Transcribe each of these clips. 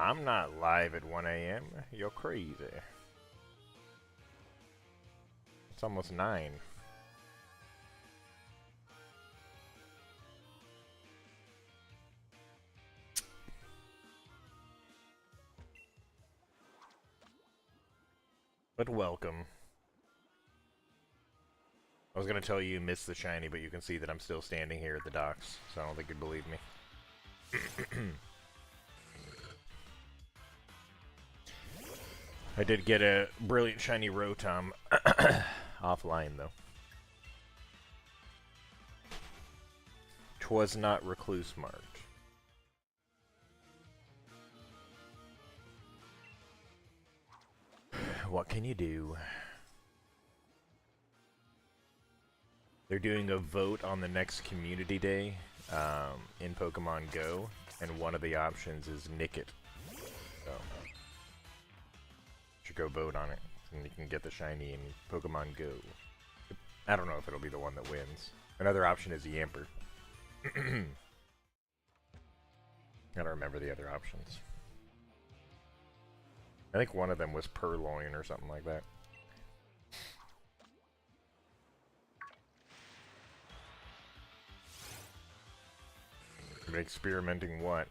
I'm not live at 1 a.m. You're crazy. It's almost 9. But welcome. I was gonna tell you missed the shiny, but you can see that I'm still standing here at the docks, so I don't think you'd believe me. I did get a brilliant shiny Rotom offline, though. 'Twas not recluse marked. What can you do? They're doing a vote on the next community day in Pokemon Go, and one of the options is Nick It. So, you should go vote on it, and you can get the shiny in Pokemon Go. I don't know if it'll be the one that wins. Another option is Yamper. I don't remember the other options. I think one of them was Purloin or something like that. Experimenting what?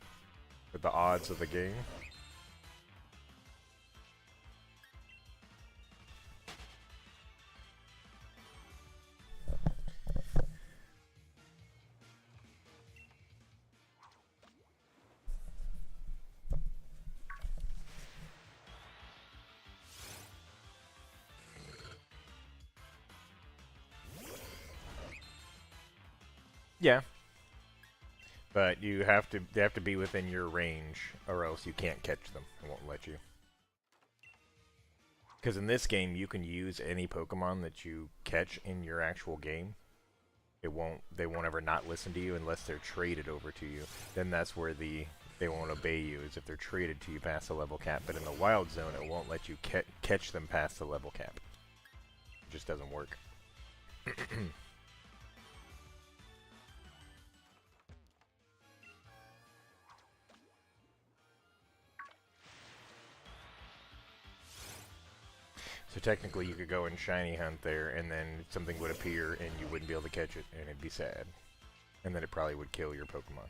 With the odds of the game? Yeah. But they have to be within your range, or else you can't catch them. It won't let you. Because in this game, you can use any Pokemon that you catch in your actual game. They won't ever not listen to you unless they're traded over to you. Then that's where they won't obey you, is if they're traded to you past the level cap. But in the wild zone, it won't let you catch them past the level cap. It just doesn't work. So technically you could go and shiny hunt there, and then something would appear and you wouldn't be able to catch it, and it'd be sad. And then it probably would kill your Pokemon.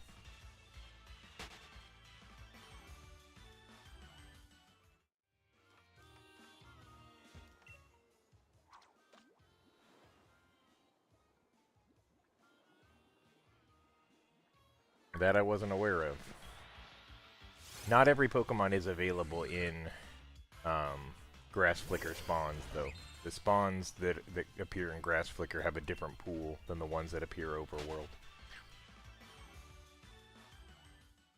That I wasn't aware of. Not every Pokemon is available in Grass Flicker spawns, though. The spawns that appear in Grass Flicker have a different pool than the ones that appear overworld.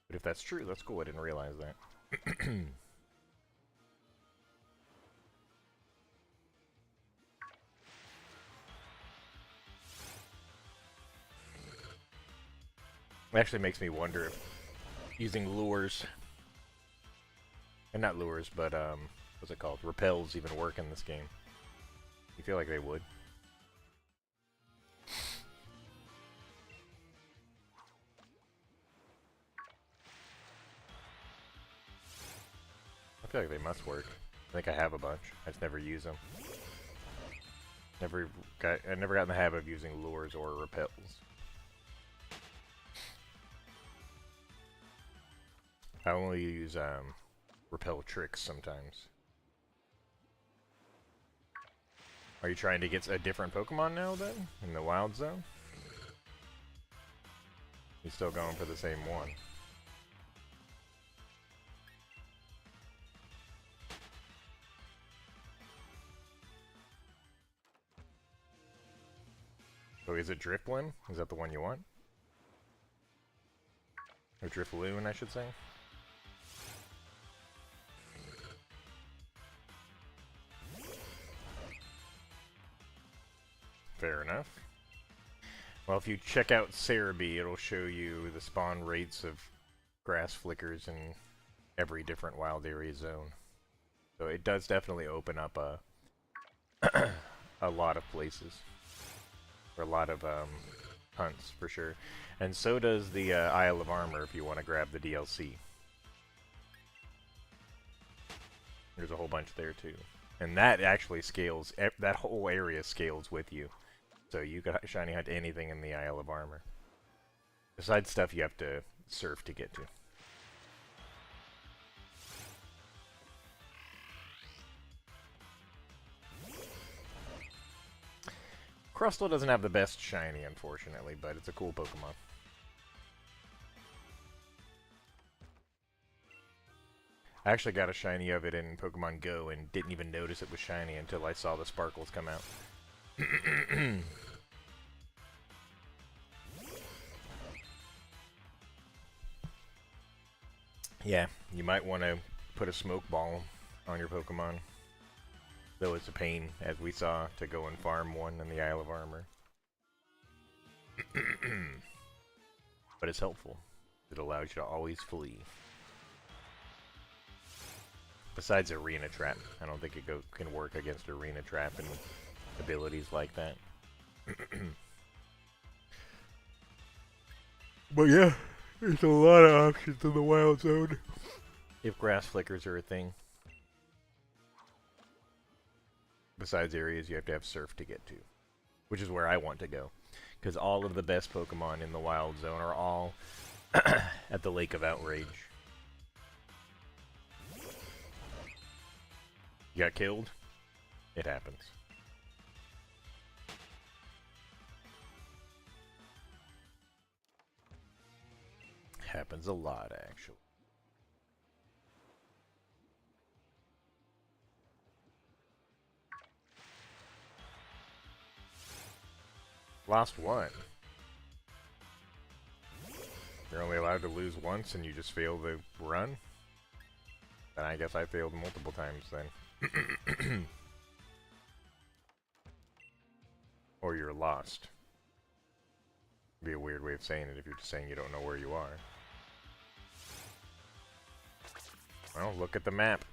But if that's true, that's cool. I didn't realize that. It actually makes me wonder if using lures, and not lures, but what's it called? Repels even work in this game. You feel like they would. I feel like they must work. I think I have a bunch. I just never use them. I never got in the habit of using lures or repels. I only use repel tricks sometimes. Are you trying to get a different Pokemon now, then? In the Wild Zone? You're still going for the same one. So is it Drifloon? Is that the one you want? Or Drifloon, I should say? Fair enough. Well, if you check out Cerebi, it'll show you the spawn rates of grass flickers in every different wild area zone. So it does definitely open up a lot of places. Or a lot of hunts, for sure. And so does the Isle of Armor if you want to grab the DLC. There's a whole bunch there too. And that actually scales, that whole area scales with you. So you can shiny hunt anything in the Isle of Armor. Besides stuff you have to surf to get to. Crustle doesn't have the best shiny, unfortunately, but it's a cool Pokemon. I actually got a shiny of it in Pokemon Go and didn't even notice it was shiny until I saw the sparkles come out. Yeah, you might want to put a smoke ball on your Pokemon. Though it's a pain, as we saw, to go and farm one in the Isle of Armor. But it's helpful. It allows you to always flee. Besides Arena Trap. I don't think it can work against Arena Trap and abilities like that. But yeah, there's a lot of options in the Wild Zone. If grass flickers are a thing. Besides areas you have to have surf to get to. Which is where I want to go. Because all of the best Pokemon in the Wild Zone are all at the Lake of Outrage. You got killed? It happens. Happens a lot, actually. Lost one. You're only allowed to lose once and you just fail the run? Then I guess I failed multiple times then. Or you're lost. Be a weird way of saying it if you're just saying you don't know where you are. Well, look at the map.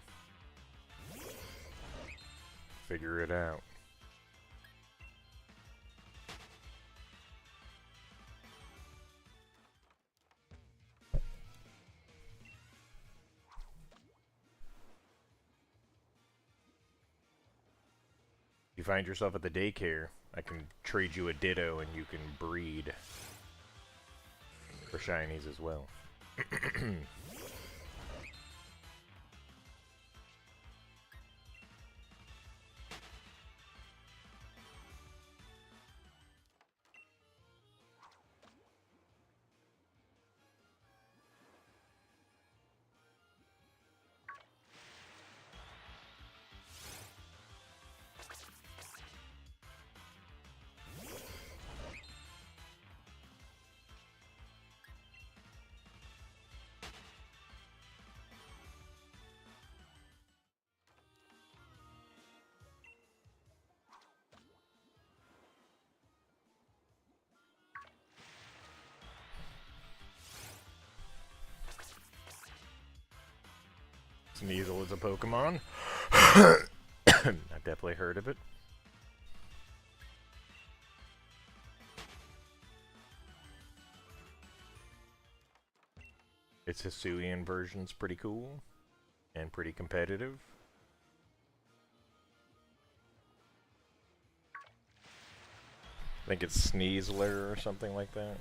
Figure it out. If you find yourself at the daycare, I can trade you a Ditto and you can breed for shinies as well. Sneasel is a Pokemon. I've definitely heard of it. Its Hisuian version's pretty cool. And pretty competitive. I think it's Sneasler or something like that.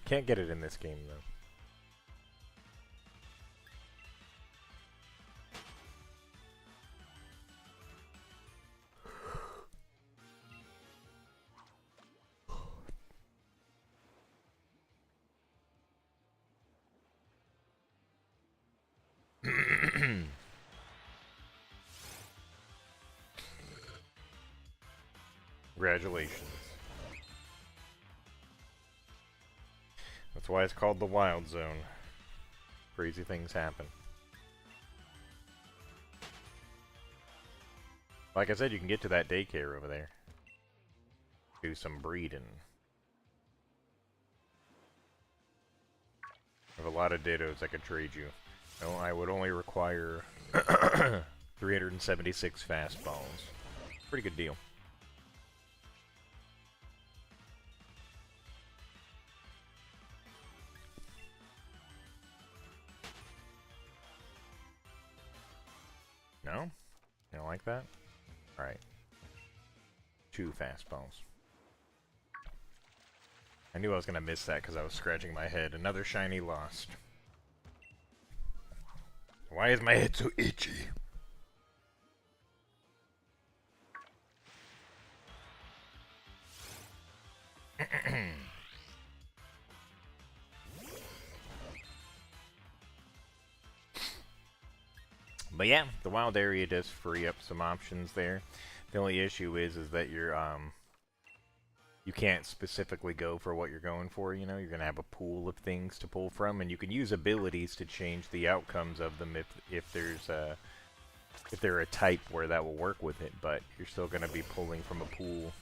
Can't get it in this game, though. Congratulations. That's why it's called the Wild Zone. Crazy things happen. Like I said, you can get to that daycare over there. Do some breeding. I have a lot of Dittos I could trade you. No, I would only require 376 fastballs. Pretty good deal. No? You don't like that? Alright. 2 fastballs. I knew I was going to miss that because I was scratching my head. Another shiny lost. Why is my head so itchy? But yeah, the wild area does free up some options there. The only issue is that you can't specifically go for what you're going for, you know? You're going to have a pool of things to pull from, and you can use abilities to change the outcomes of them if they're a type where that will work with it, but you're still going to be pulling from a pool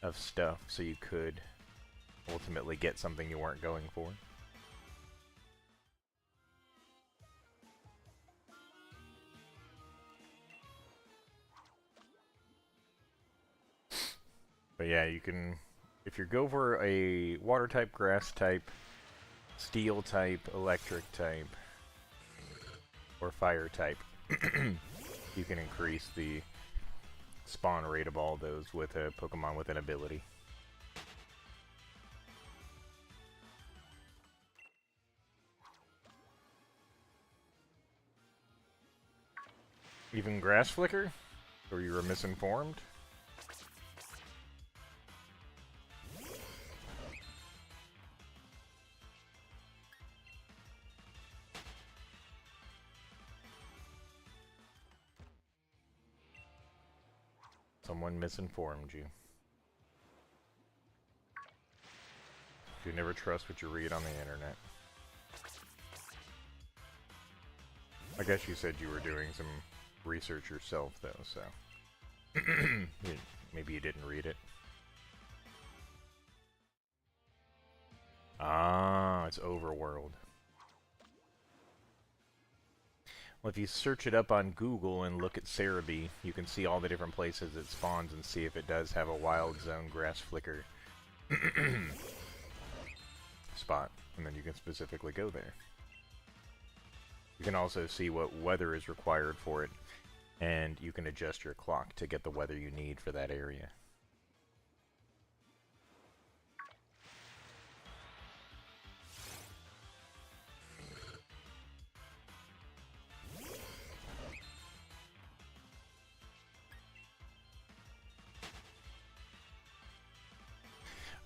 of stuff, so you could ultimately get something you weren't going for. But yeah, you can, if you go for a water type, grass type, steel type, electric type, or fire type, you can increase the spawn rate of all those with a Pokemon with an ability. Even Grass Flicker? Or you were misinformed? Someone misinformed you. You never trust what you read on the internet. I guess you said you were doing some research yourself, though, so... Maybe you didn't read it. Ah, it's Overworld. Well, if you search it up on Google and look at Cerebi, you can see all the different places it spawns and see if it does have a Wild Zone Grass Flicker spot, and then you can specifically go there. You can also see what weather is required for it, and you can adjust your clock to get the weather you need for that area.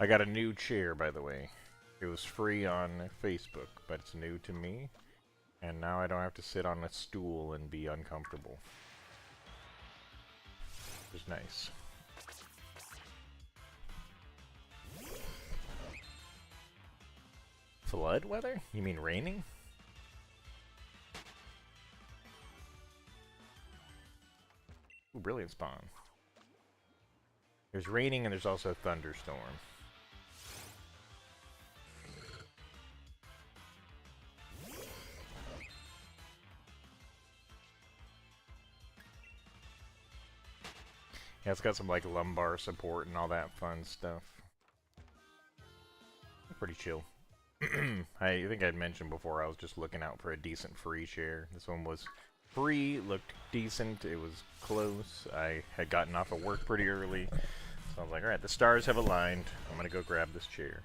I got a new chair, by the way. It was free on Facebook, but it's new to me. And now I don't have to sit on a stool and be uncomfortable. Which is nice. Flood weather? You mean raining? Ooh, brilliant spawn. There's raining and there's also thunderstorm. Yeah, it's got some like lumbar support and all that fun stuff. Pretty chill. I think I'd mentioned before I was just looking out for a decent free share. This one was free, looked decent, it was close. I had gotten off of work pretty early, so I was like, alright, the stars have aligned. I'm gonna go grab this chair.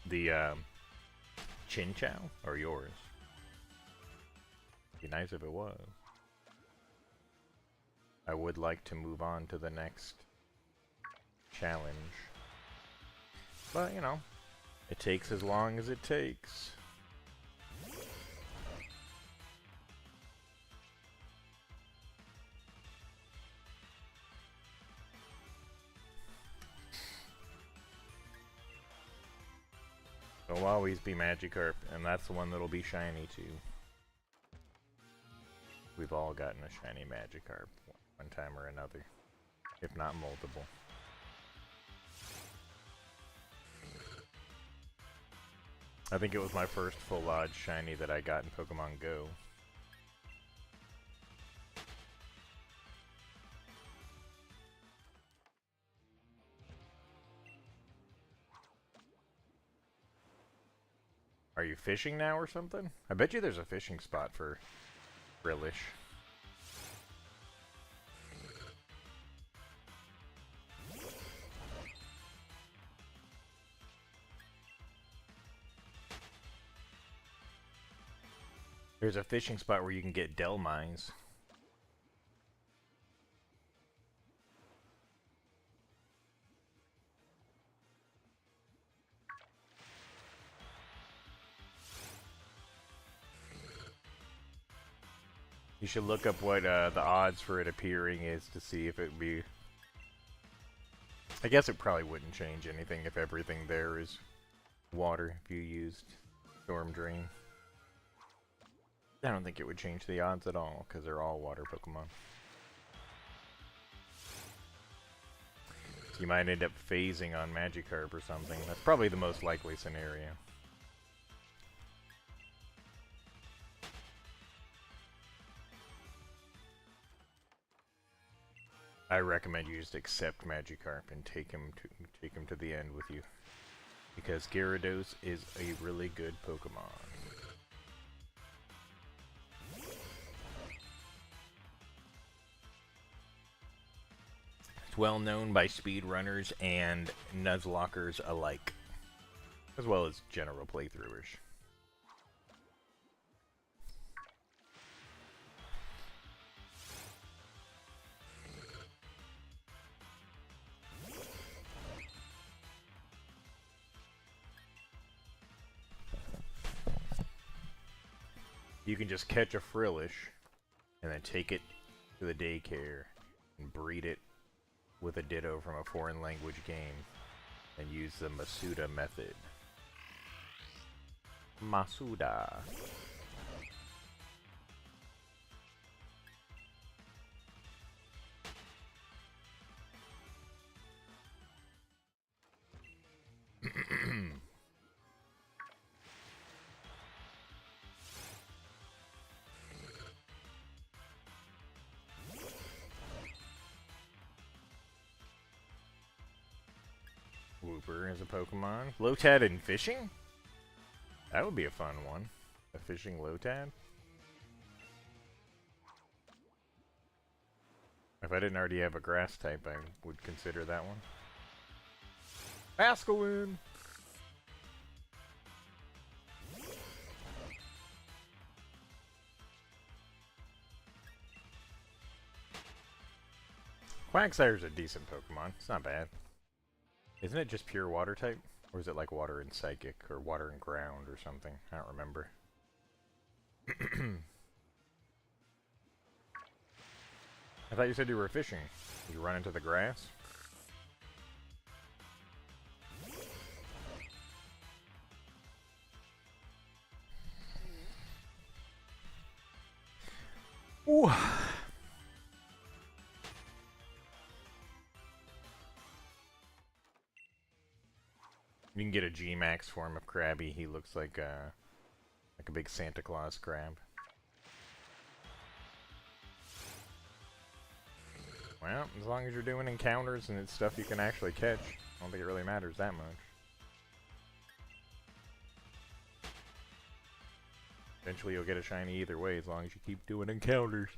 The Chin Chow are yours. Be nice if it was. I would like to move on to the next challenge. But, you know, it takes as long as it takes. It'll always be Magikarp, and that's the one that'll be shiny too. We've all gotten a shiny Magikarp one time or another, if not multiple. I think it was my first full lodge shiny that I got in Pokemon Go. Are you fishing now or something? I bet you there's a fishing spot for Frillish. There's a fishing spot where you can get Del Mines. You should look up what the odds for it appearing is to see if it would be... I guess it probably wouldn't change anything if everything there is water if you used Storm Drain. I don't think it would change the odds at all, because they're all water Pokemon. You might end up phasing on Magikarp or something. That's probably the most likely scenario. I recommend you just accept Magikarp and take him to the end with you, because Gyarados is a really good Pokemon. It's well known by speedrunners and Nuzlockers alike, as well as general playthroughers. You can just catch a Frillish and then take it to the daycare and breed it with a Ditto from a foreign language game and use the Masuda method. Masuda. Wooper as a Pokemon. Lotad in fishing? That would be a fun one. A fishing Lotad? If I didn't already have a grass type, I would consider that one. Basculin! Quagsire's a decent Pokemon. It's not bad. Isn't it just pure water type? Or is it like water and psychic, or water and ground, or something? I don't remember. I thought you said you were fishing. Did you run into the grass? Ooh. You can get a G-Max form of Krabby. He looks like a big Santa Claus crab. Well, as long as you're doing encounters and it's stuff you can actually catch, I don't think it really matters that much. Eventually you'll get a shiny either way, as long as you keep doing encounters.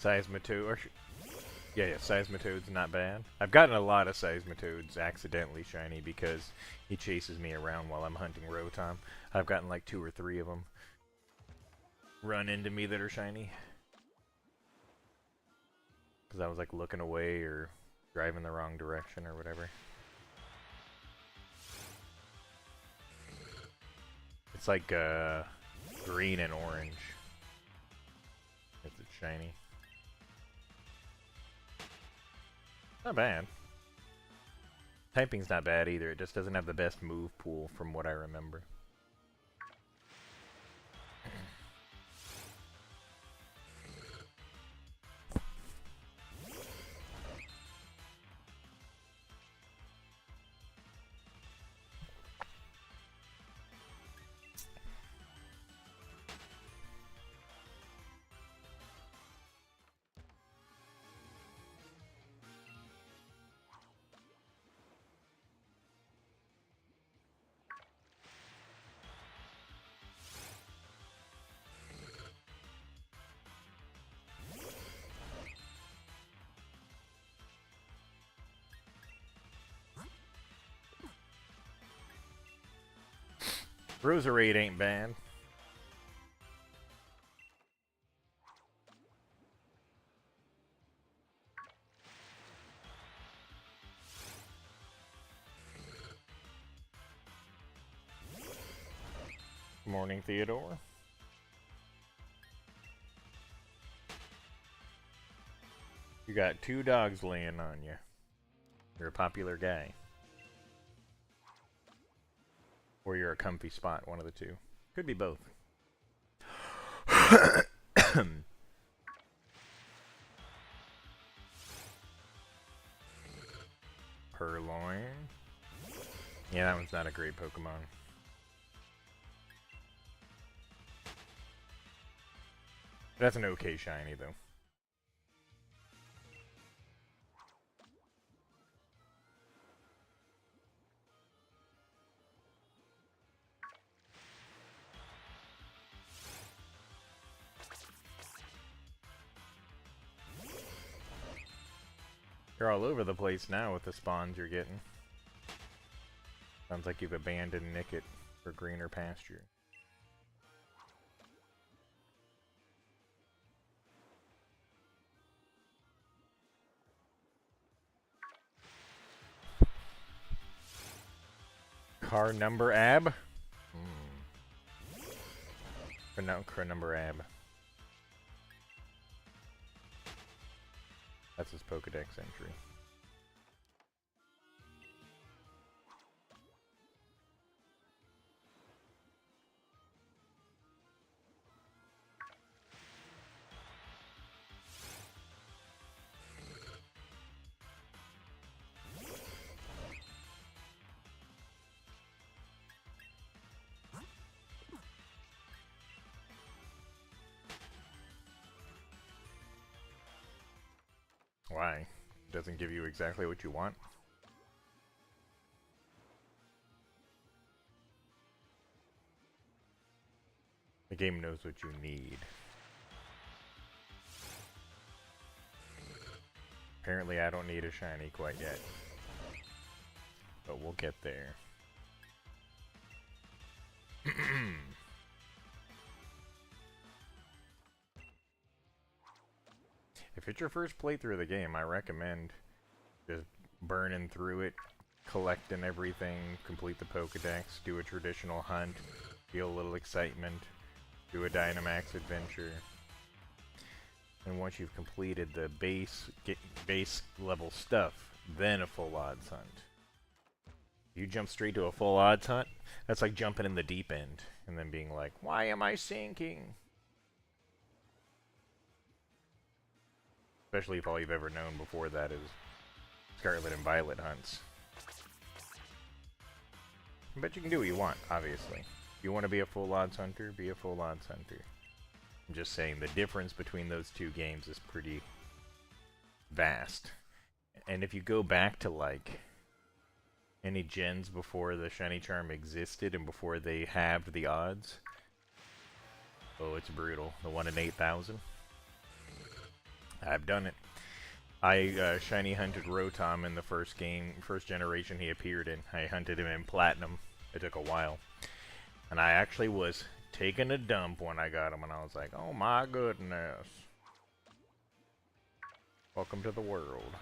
Seismitoad, or yeah, Seismitoad's not bad. I've gotten a lot of Seismitoads accidentally shiny because he chases me around while I'm hunting Rotom. I've gotten like 2 or 3 of them run into me that are shiny. Because I was like looking away or driving the wrong direction or whatever. It's like green and orange. It's shiny. Not bad. Typing's not bad either, it just doesn't have the best move pool from what I remember. Roserade ain't bad. Morning, Theodore. You got 2 dogs laying on you. You're a popular guy. Or you're a comfy spot, one of the two. Could be both. Purloin. Yeah, that one's not a great Pokemon. That's an okay shiny, though. You're all over the place now with the spawns you're getting. Sounds like you've abandoned Nickit for greener pasture. Car number ab? No, car number ab. That's his Pokedex entry. Why? Doesn't give you exactly what you want? The game knows what you need. Apparently I don't need a shiny quite yet. But we'll get there. If it's your first playthrough of the game, I recommend just burning through it, collecting everything, complete the Pokedex, do a traditional hunt, feel a little excitement, do a Dynamax adventure. And once you've completed the base level stuff, then a full odds hunt. You jump straight to a full odds hunt, that's like jumping in the deep end and then being like, why am I sinking? Especially if all you've ever known before that is Scarlet and Violet hunts. But you can do what you want, obviously. If you want to be a full odds hunter, be a full odds hunter. I'm just saying the difference between those two games is pretty vast. And if you go back to like any gens before the Shiny Charm existed and before they halved the odds, oh, it's brutal. The 1 in 8,000. I've done it. I shiny hunted Rotom in the first generation he appeared in. I hunted him in Platinum. It took a while. And I actually was taking a dump when I got him, and I was like, oh my goodness. Welcome to the world.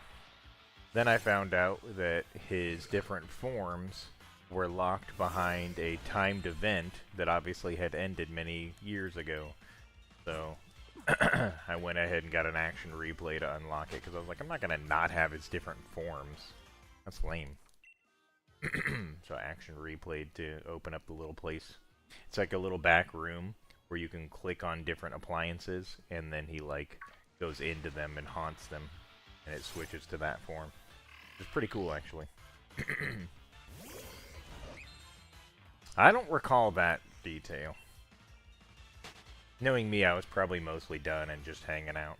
Then I found out that his different forms were locked behind a timed event that obviously had ended many years ago. So I went ahead and got an action replay to unlock it, because I was like, I'm not going to not have its different forms. That's lame. So I action replayed to open up the little place. It's like a little back room where you can click on different appliances, and then he like goes into them and haunts them, and it switches to that form. It's pretty cool, actually. I don't recall that detail. Knowing me, I was probably mostly done and just hanging out.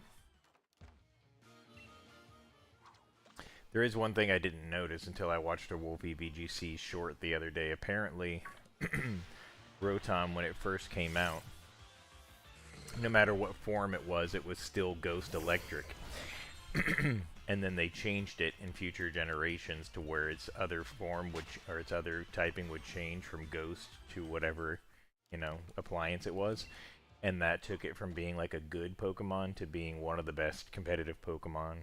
There is one thing I didn't notice until I watched a Wolfie VGC short the other day. Apparently, Rotom, when it first came out, no matter what form it was still Ghost Electric. and then they changed it in future generations to where its other form would, or its other typing would change from ghost to whatever, you know, appliance it was. And that took it from being like a good Pokemon to being one of the best competitive Pokemon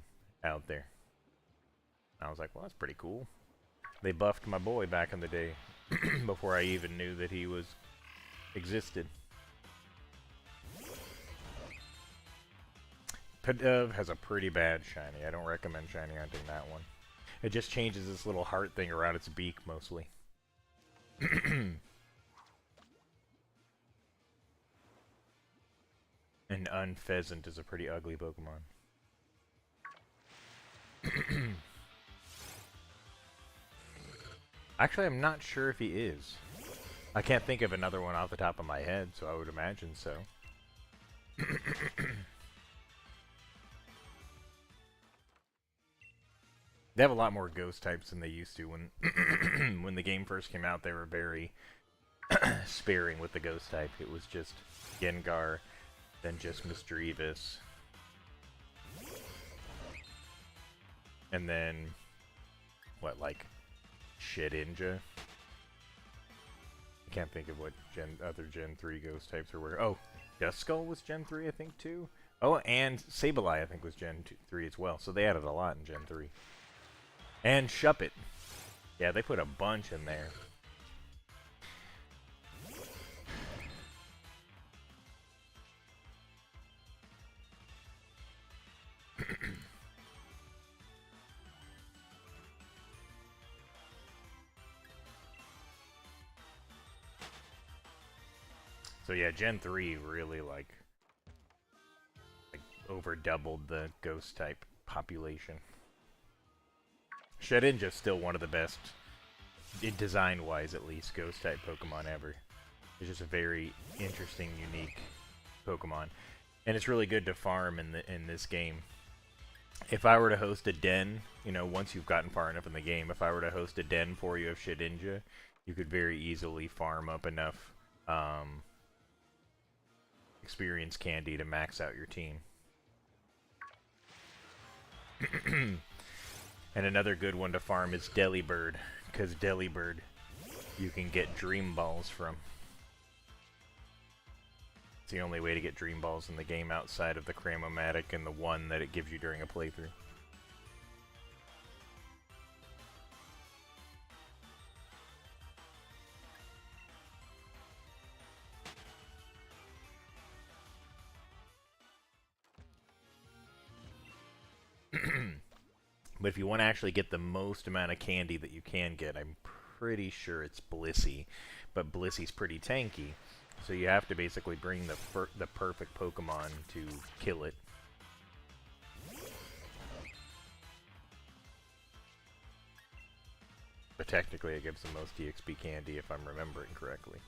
out there. I was like, well, that's pretty cool. They buffed my boy back in the day before I even knew that he was existed. Pidove has a pretty bad shiny. I don't recommend shiny hunting that one. It just changes this little heart thing around its beak, mostly. And Unpheasant is a pretty ugly Pokemon. Actually, I'm not sure if he is. I can't think of another one off the top of my head, so I would imagine so. They have a lot more ghost types than they used to. When when the game first came out, they were very sparing with the ghost type. It was just Gengar, then just Misdreavus, and then what, like Shedinja? I can't think of what other Gen 3 ghost types were. Oh, Duskull was Gen 3, I think, too. Oh, and Sableye, I think, was Gen 3 as well. So they added a lot in Gen 3. And Shuppet. Yeah, they put a bunch in there. So yeah, Gen 3 really like over doubled the ghost type population. Shedinja's still one of the best, design-wise at least, ghost type Pokemon ever. It's just a very interesting, unique Pokemon, and it's really good to farm in this game. If I were to host a den, you know, once you've gotten far enough in the game, if I were to host a den for you of Shedinja, you could very easily farm up enough experience candy to max out your team. And another good one to farm is Delibird, because Delibird you can get Dream Balls from. It's the only way to get Dream Balls in the game outside of the Cramomatic and the one that it gives you during a playthrough. But if you want to actually get the most amount of candy that you can get, I'm pretty sure it's Blissey. But Blissey's pretty tanky, so you have to basically bring the perfect Pokemon to kill it. But technically it gives the most EXP candy if I'm remembering correctly.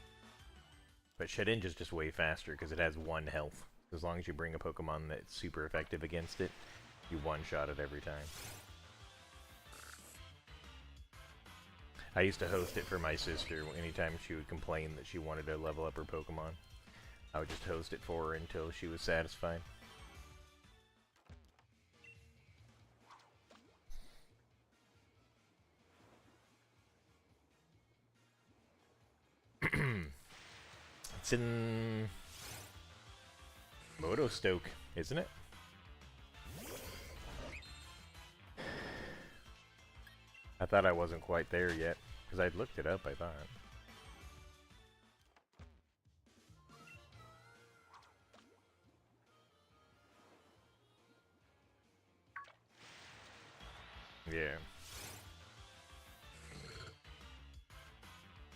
But Shedinja's just way faster because it has 1 health. As long as you bring a Pokemon that's super effective against it, you one-shot it every time. I used to host it for my sister anytime she would complain that she wanted to level up her Pokemon. I would just host it for her until she was satisfied. It's in Motostoke, isn't it? I thought I wasn't quite there yet, because I'd looked it up, I thought. Yeah.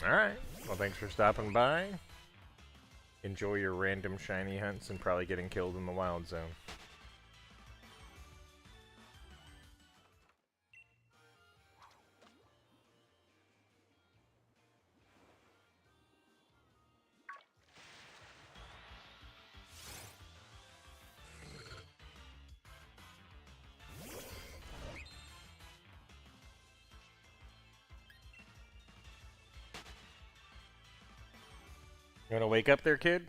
Alright, well thanks for stopping by. Enjoy your random shiny hunts and probably getting killed in the wild zone. You wanna wake up there, kid?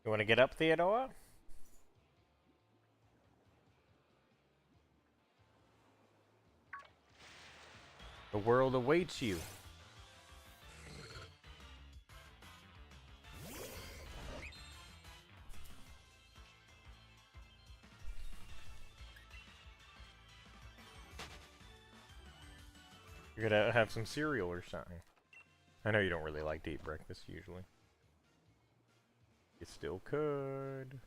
You want to get up, Theodora? The world awaits you. You're gonna have some cereal or something. I know you don't really like to eat breakfast usually. You still could.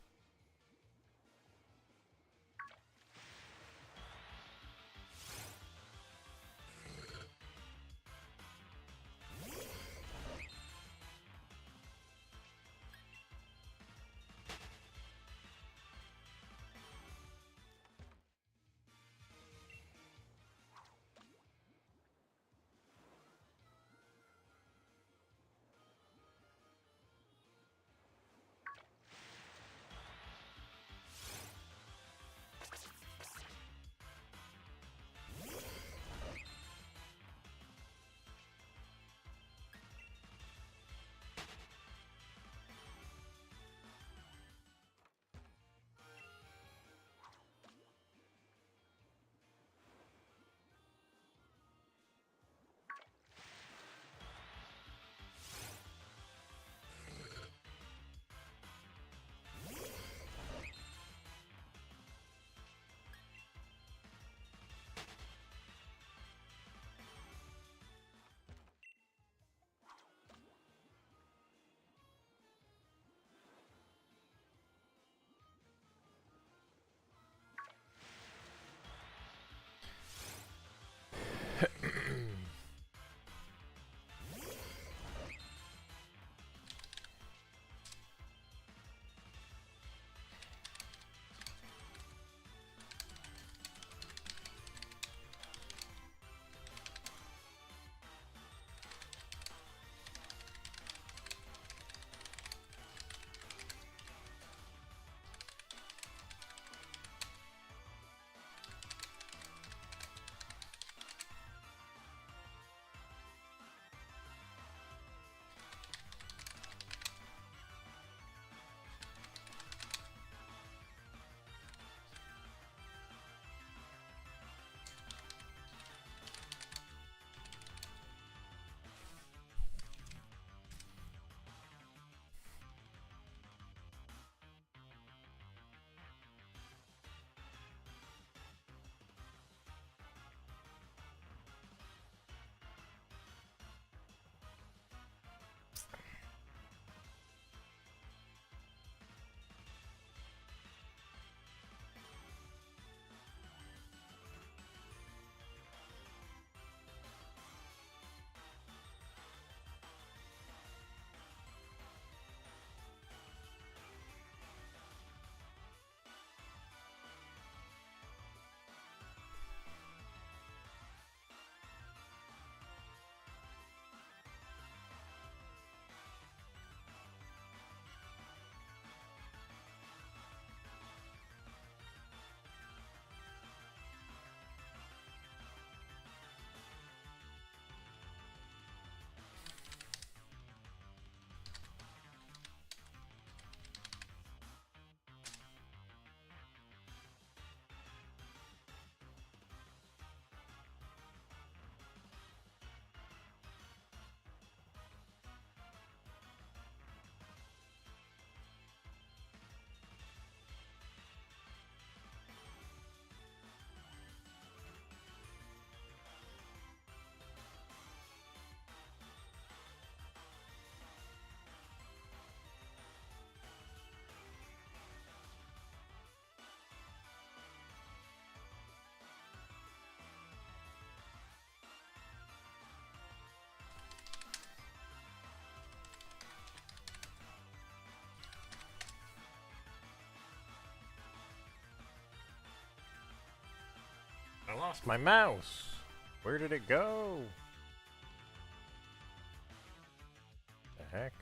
I lost my mouse. Where did it go? The heck?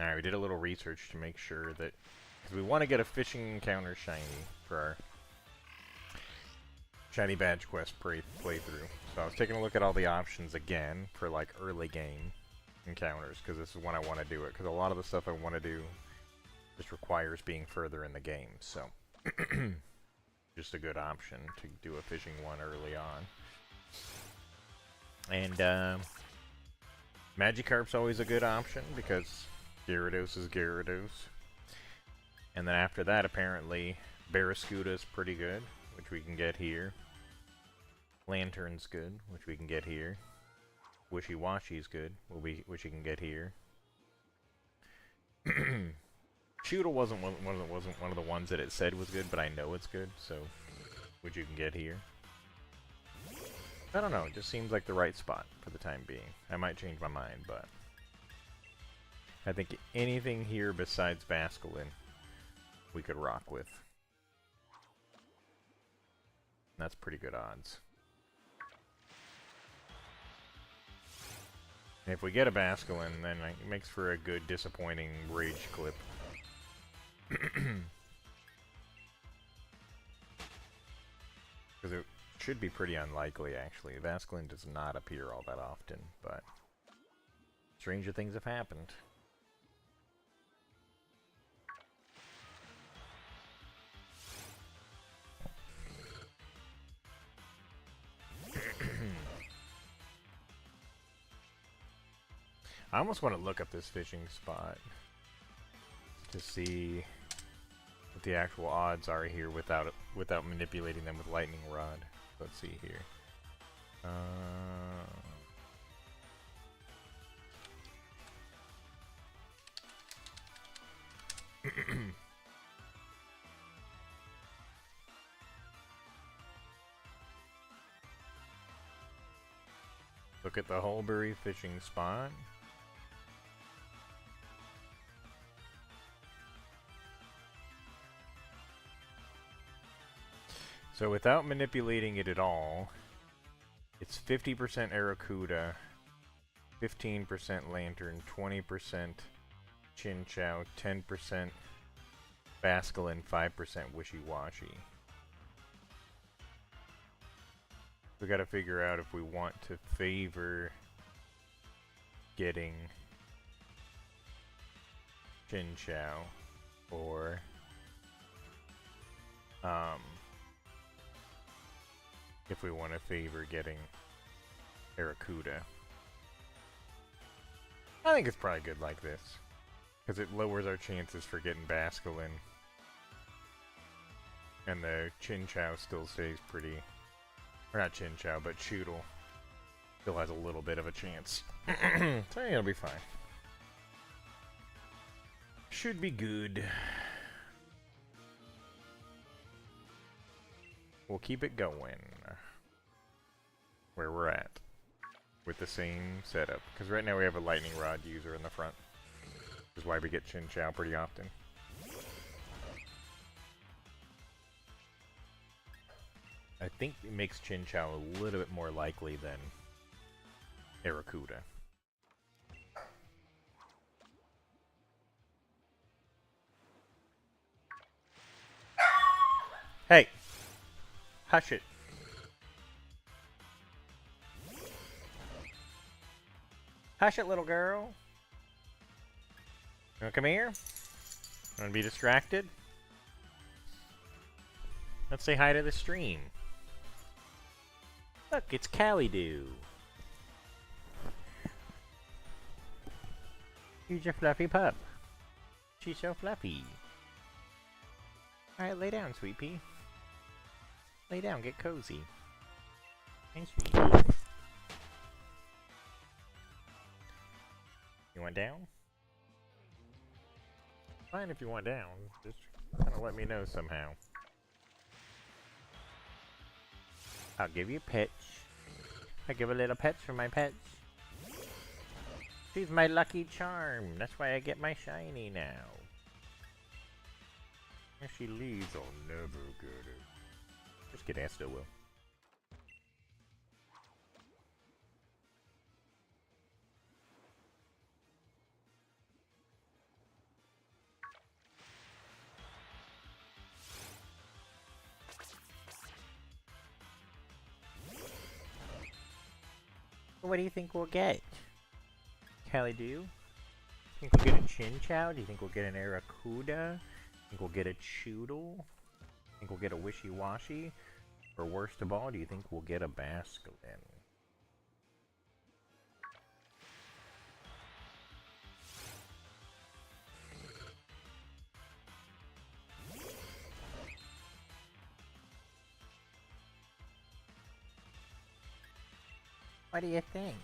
Alright, we did a little research to make sure that... Because we want to get a fishing encounter shiny for our shiny badge quest playthrough. So I was taking a look at all the options again for like early game encounters, because this is when I want to do it. Because a lot of the stuff I want to do just requires being further in the game. So just a good option to do a fishing one early on. And Magikarp's always a good option because Gyarados is Gyarados. And then after that, apparently, Barraskewda's pretty good, which we can get here. Lantern's good, which we can get here. Wishy-Washy's good, which you can get here. Shoodle wasn't one of the ones that it said was good, but I know it's good, so which you can get here. I don't know, it just seems like the right spot for the time being. I might change my mind, but I think anything here besides Basculin we could rock with. That's pretty good odds. And if we get a Basculin, then it makes for a good disappointing rage clip. Because it should be pretty unlikely, actually. Basculin does not appear all that often, but stranger things have happened. I almost want to look up this fishing spot to see what the actual odds are here without manipulating them with lightning rod. Let's see here. Look at the Hulbury fishing spot. So without manipulating it at all, it's 50% Arrokuda, 15% Lantern, 20% Chinchou, 10% Basculin, 5% Wishy-Washy. We gotta figure out if we want to favor getting Chinchou or if we want to favor getting Arrokuda. I think it's probably good like this, because it lowers our chances for getting Basculin. And the Chinchou still stays pretty... Or not Chinchou, but Choodle still has a little bit of a chance. So yeah, it'll be fine. Should be good. We'll keep it going where we're at with the same setup, because right now we have a lightning rod user in the front, which is why we get Chinchou pretty often. I think it makes Chinchou a little bit more likely than Arrokuda. Hey! Hush it. Hush it, little girl. You wanna come here? Wanna be distracted? Let's say hi to the stream. Look, it's Callie-Doo. He's a fluffy pup. She's so fluffy. Alright, lay down, sweet pea. Lay down, get cozy. Hey, sweet pea. You want down? Fine if you want down. Just kind of let me know somehow. I'll give you pets. I give a little pets for my pets. She's my lucky charm. That's why I get my shiny now. If she leaves, I'll never get her. Just get asked, I will. What do you think we'll get? Callie, do you? Think we'll get a Chinchou? Do you think we'll get an Aracuda? Think we'll get a Choodle? Think we'll get a Wishy-Washy? Or worst of all, do you think we'll get a Basculin? What do you think?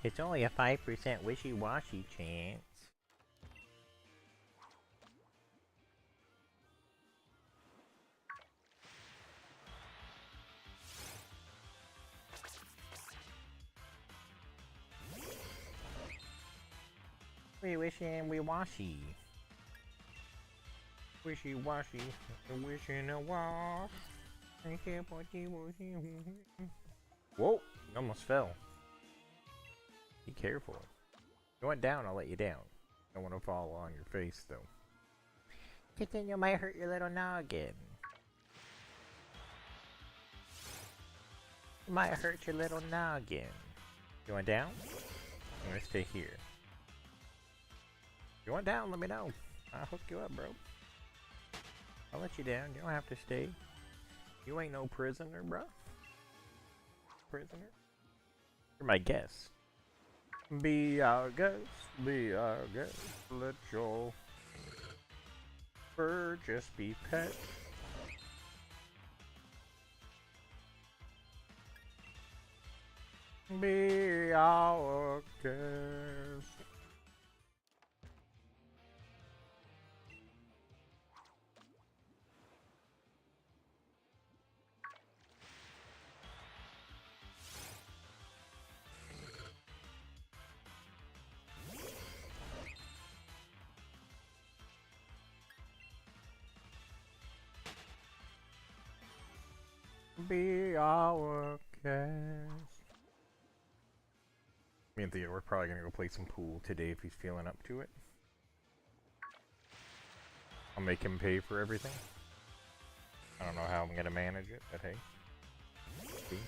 It's only a 5% wishy-washy chance. We wishy and we washy. Wishy-washy, wishing a wash. Whoa, you almost fell. Be careful. If you went down, I'll let you down. I don't want to fall on your face, though. Because then you might hurt your little noggin. You might hurt your little noggin. You want down? I'm gonna stay here. If you want down, let me know. I'll hook you up, bro. I'll let you down. You don't have to stay. You ain't no prisoner, bro. Prisoner? You're my guest. Be our guest, be our guest. Let your bird just be pet. Be our guest. Be our guest. Me and Theo, we're probably gonna go play some pool today if he's feeling up to it. I'll make him pay for everything. I don't know how I'm gonna manage it, but hey. See?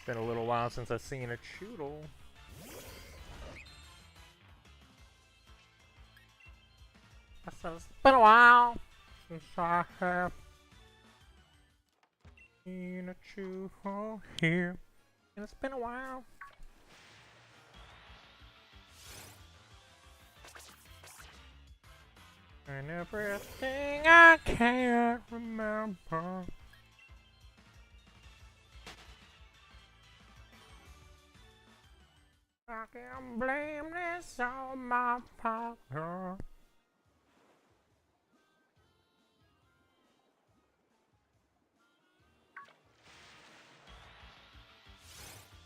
Been a little while since I've seen a Choodle. It's been a while since I have seen a Choodle here. And it's been a while. And everything I can't remember. I can blame this on my partner.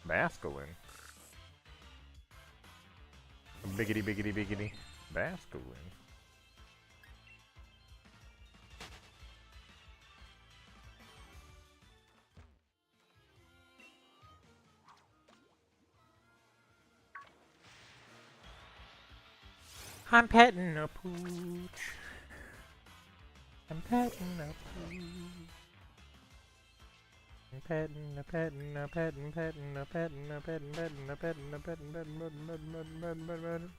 Basculin. Biggity biggity biggity. Basculin. I'm petting a pooch. I'm petting a pooch. Petting, a petting, a petting, petting, a petting, a petting, petting, a petting, a petting, petting, petting, petting, petting, petting, petting.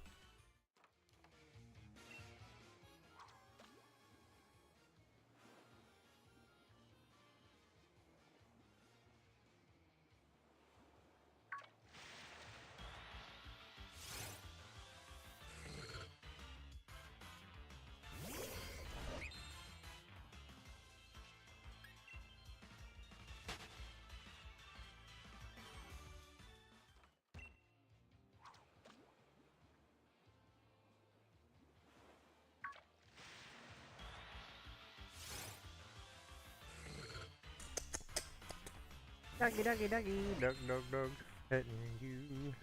Doggy, doggy, doggy, dog, dog, dog, petting you.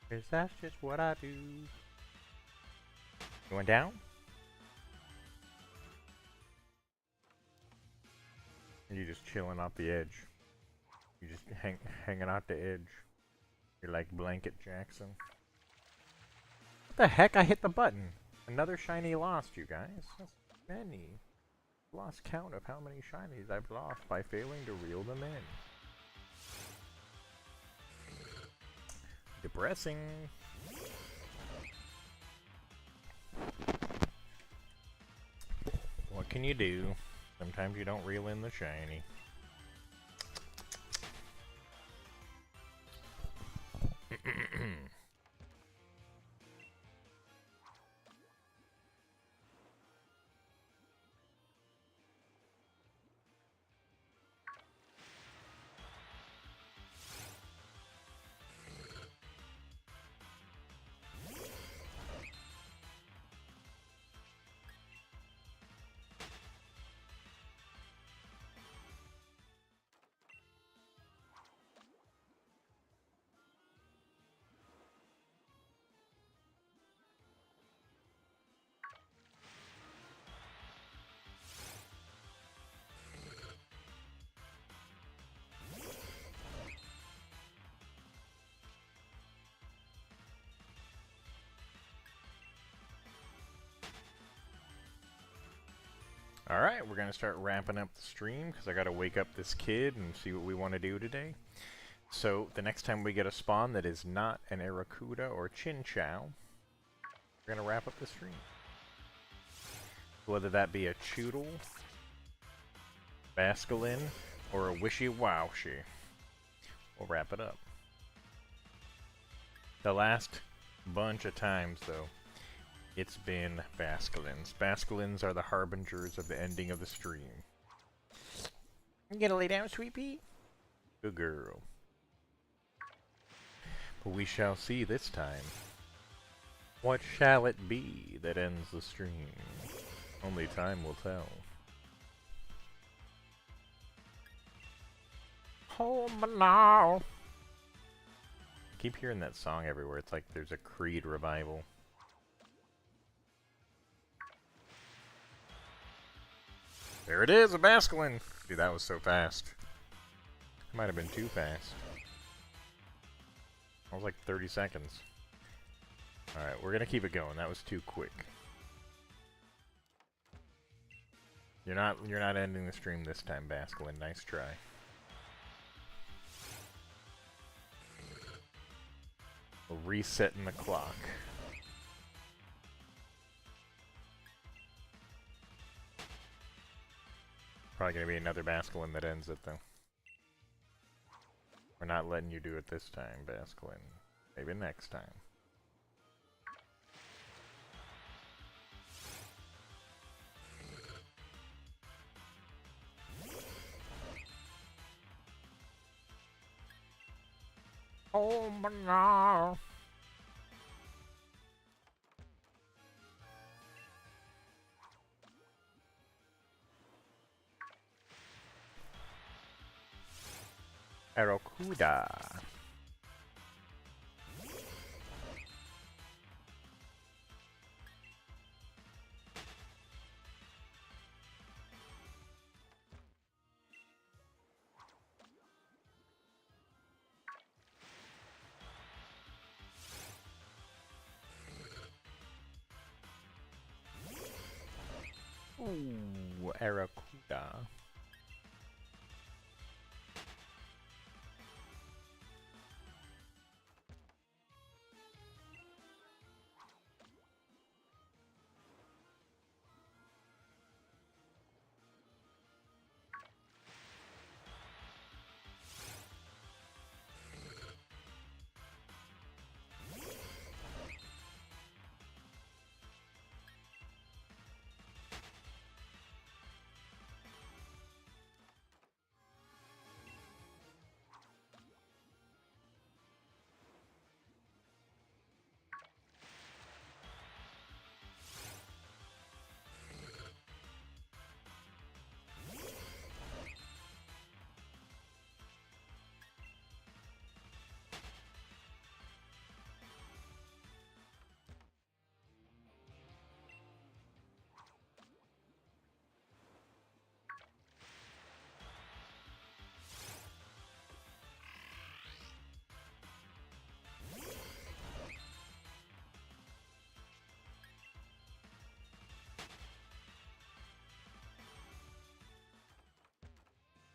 'Cause that's just what I do. Going down? Or you just chilling off the edge? You just hanging out the edge. You're like Blanket Jackson. What the heck? I hit the button. Another shiny lost, you guys. That's many. Lost count of how many shinies I've lost by failing to reel them in. Depressing. What can you do? Sometimes you don't reel in the shiny. Alright, we're going to start ramping up the stream because I got to wake up this kid and see what we want to do today. So, the next time we get a spawn that is not an Aracuda or Chinchou, we're going to wrap up the stream. Whether that be a Choodle, Basculin, or a Wishy-Wowshy, we'll wrap it up. The last bunch of times, though, it's been Basculins. Basculins are the harbingers of the ending of the stream. You gonna lay down, sweet pea? Good girl. But we shall see this time. What shall it be that ends the stream? Only time will tell. Home now. I keep hearing that song everywhere. It's like there's a Creed revival. There it is, a Basculin! Dude, that was so fast. It might have been too fast. That was like 30 seconds. Alright, we're gonna keep it going. That was too quick. You're not ending the stream this time, Basculin. Nice try. We're resetting the clock. Probably gonna be another Basculin that ends it, though. We're not letting you do it this time, Basculin. Maybe next time. Oh my god. Aracuda. Ooh, Aracuda.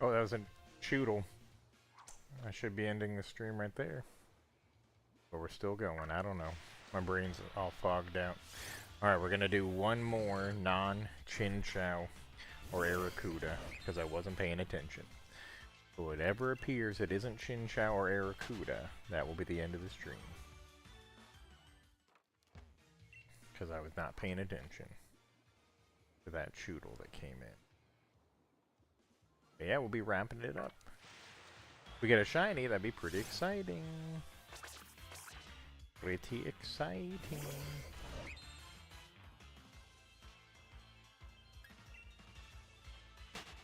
Oh, that was a Choodle. I should be ending the stream right there. But we're still going. I don't know. My brain's all fogged out. Alright, we're going to do one more non-Chinchou or Aracuda, because I wasn't paying attention. So whatever appears that isn't Chinchou or Aracuda, that will be the end of the stream. Because I was not paying attention to that Choodle that came in. But yeah, we'll be wrapping it up. If we get a shiny, that'd be pretty exciting. Pretty exciting.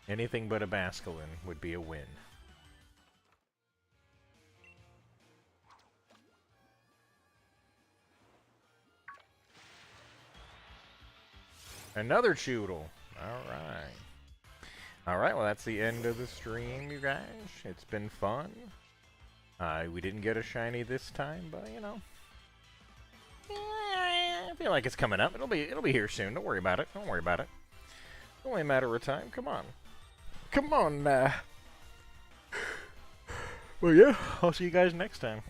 Anything but a Basculin would be a win. Another Choodle. Alright. Alright, well that's the end of the stream, you guys. It's been fun. We didn't get a shiny this time, but you know. I feel like it's coming up. It'll be here soon. Don't worry about it. Don't worry about it. It's only a matter of time. Come on. Come on, Well, yeah. I'll see you guys next time.